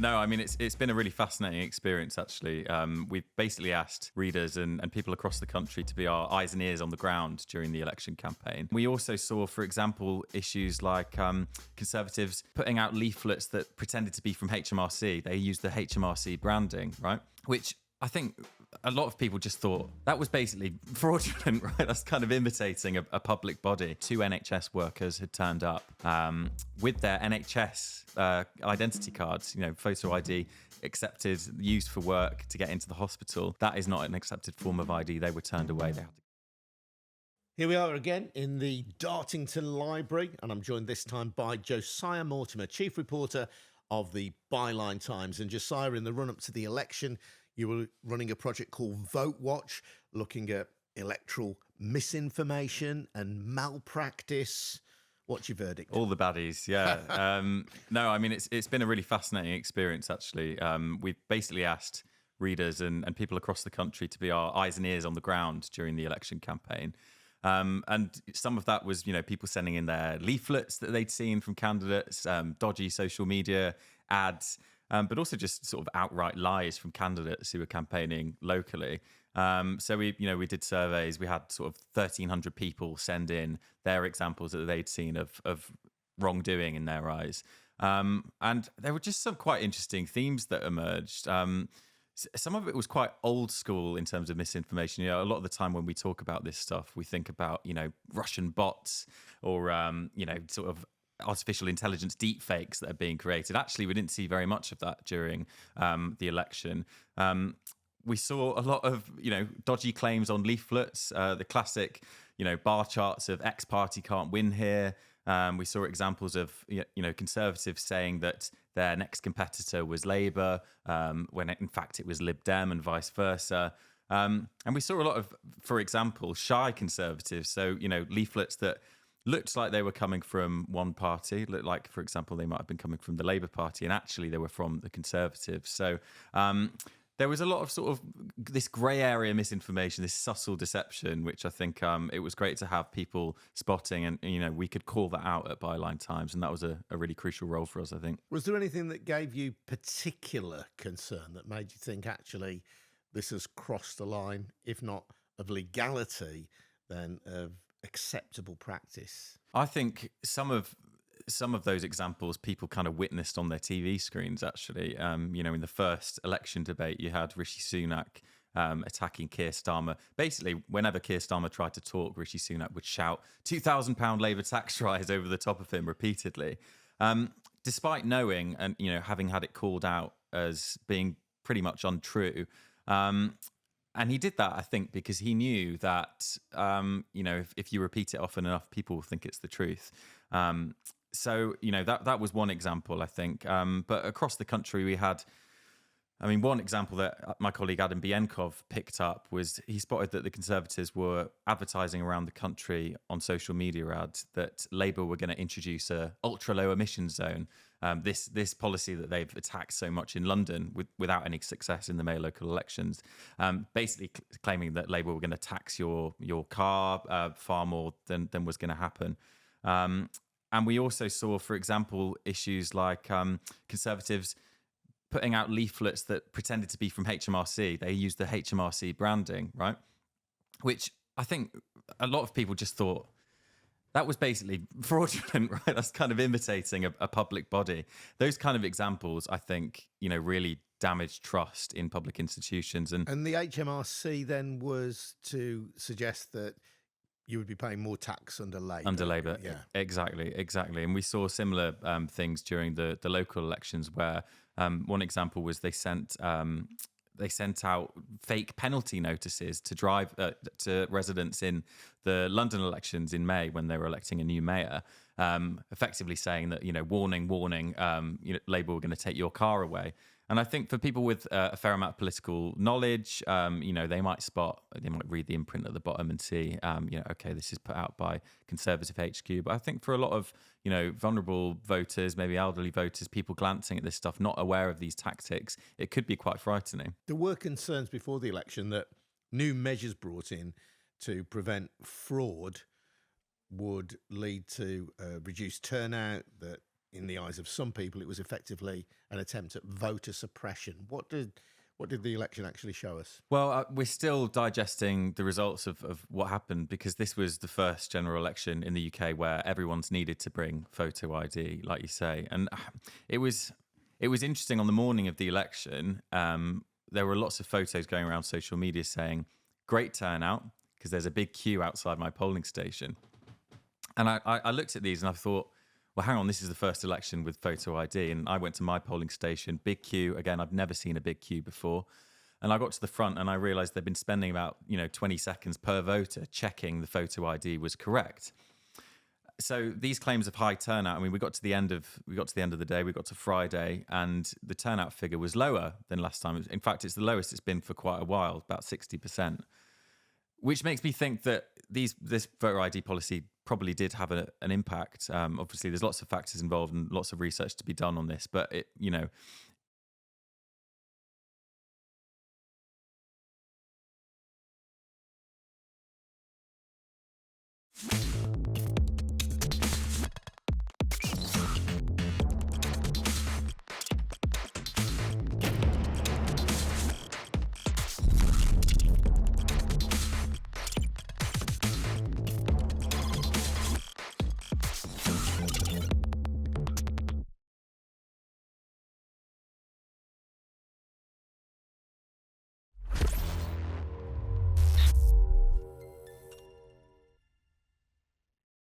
No, I mean, it's been a really fascinating experience, actually. We've basically asked readers and people across the country to be our eyes and ears on the ground during the election campaign. We also saw, for example, issues like Conservatives putting out leaflets that pretended to be from HMRC. They used the HMRC branding, right? Which I think a lot of people just thought that was basically fraudulent, right? That's kind of imitating a public body. 2 NHS workers had turned up with their NHS identity cards, photo ID accepted, used for work to get into the hospital. That is not an accepted form of ID. They were turned away. They had to. Here we are again in the Dartington Library, and I'm joined this time by Josiah Mortimer, chief reporter of the Byline Times. And Josiah, in the run-up to the election, you were running a project called VoteWatch, looking at electoral misinformation and malpractice. What's your verdict? All the baddies, yeah. No, I mean, it's been a really fascinating experience, actually. We've basically asked readers and people across the country to be our eyes and ears on the ground during the election campaign. And some of that was, people sending in their leaflets that they'd seen from candidates, dodgy social media ads, but also just sort of outright lies from candidates who were campaigning locally. So we did surveys. We had sort of 1,300 people send in their examples that they'd seen of wrongdoing in their eyes. And there were just some quite interesting themes that emerged. Some of it was quite old school in terms of misinformation. A lot of the time when we talk about this stuff, we think about, Russian bots or, sort of artificial intelligence deep fakes that are being created. Actually, we didn't see very much of that during the election. We saw a lot of, dodgy claims on leaflets, the classic, bar charts of X party can't win here. We saw examples of, Conservatives saying that their next competitor was Labour, when in fact it was Lib Dem and vice versa. And we saw a lot of, for example, shy Conservatives. So, leaflets that looked like they were coming from one party, looked like, for example, they might have been coming from the Labour Party, and actually they were from the Conservatives. So there was a lot of sort of this grey area misinformation, this subtle deception, which I think it was great to have people spotting, and we could call that out at Byline Times, and that was a really crucial role for us, I think. Was there anything that gave you particular concern that made you think, actually, this has crossed the line, if not of legality, then of acceptable practice? I think some of those examples people kind of witnessed on their TV screens, actually. In the first election debate, you had Rishi Sunak attacking Keir Starmer. Basically, whenever Keir Starmer tried to talk, Rishi Sunak would shout £2,000 Labour tax rise over the top of him repeatedly. Despite knowing and, having had it called out as being pretty much untrue. And he did that, I think, because he knew that, if you repeat it often enough, people will think it's the truth. So, that was one example, I think. But across the country, we had, one example that my colleague Adam Bienkov picked up was he spotted that the Conservatives were advertising around the country on social media ads that Labour were going to introduce a ultra-low emissions zone. This policy that they've attacked so much in London without any success in the May local elections, basically claiming that Labour were going to tax your car far more than was going to happen. And we also saw, for example, issues like Conservatives putting out leaflets that pretended to be from HMRC. They used the HMRC branding, right? Which I think a lot of people just thought that was basically fraudulent, right? That's kind of imitating a public body. Those kind of examples, I think, really damaged trust in public institutions. And the HMRC then was to suggest that you would be paying more tax under Labour. Under Labour, yeah. Exactly. And we saw similar things during the local elections where one example was they sent out fake penalty notices to drive to residents in the London elections in May when they were electing a new mayor, effectively saying that, warning, Labour were going to take your car away. And I think for people with a fair amount of political knowledge, they might read the imprint at the bottom and see, okay, this is put out by Conservative HQ. But I think for a lot of, vulnerable voters, maybe elderly voters, people glancing at this stuff, not aware of these tactics, it could be quite frightening. There were concerns before the election that new measures brought in to prevent fraud would lead to reduced turnout, that in the eyes of some people, it was effectively an attempt at voter suppression. What did the election actually show us? Well, we're still digesting the results of what happened, because this was the first general election in the UK where everyone's needed to bring photo ID, like you say. And it was interesting on the morning of the election. There were lots of photos going around social media saying, great turnout, because there's a big queue outside my polling station. And I looked at these and I thought, well, hang on, this is the first election with photo ID. And I went to my polling station, big queue. Again, I've never seen a big queue before. And I got to the front and I realized they'd been spending about 20 seconds per voter checking the photo ID was correct. So these claims of high turnout, I mean, we got to the end of the day, we got to Friday, and the turnout figure was lower than last time. In fact, it's the lowest it's been for quite a while, about 60%. Which makes me think that this voter ID policy probably did have an impact. Obviously, there's lots of factors involved and lots of research to be done on this, but it.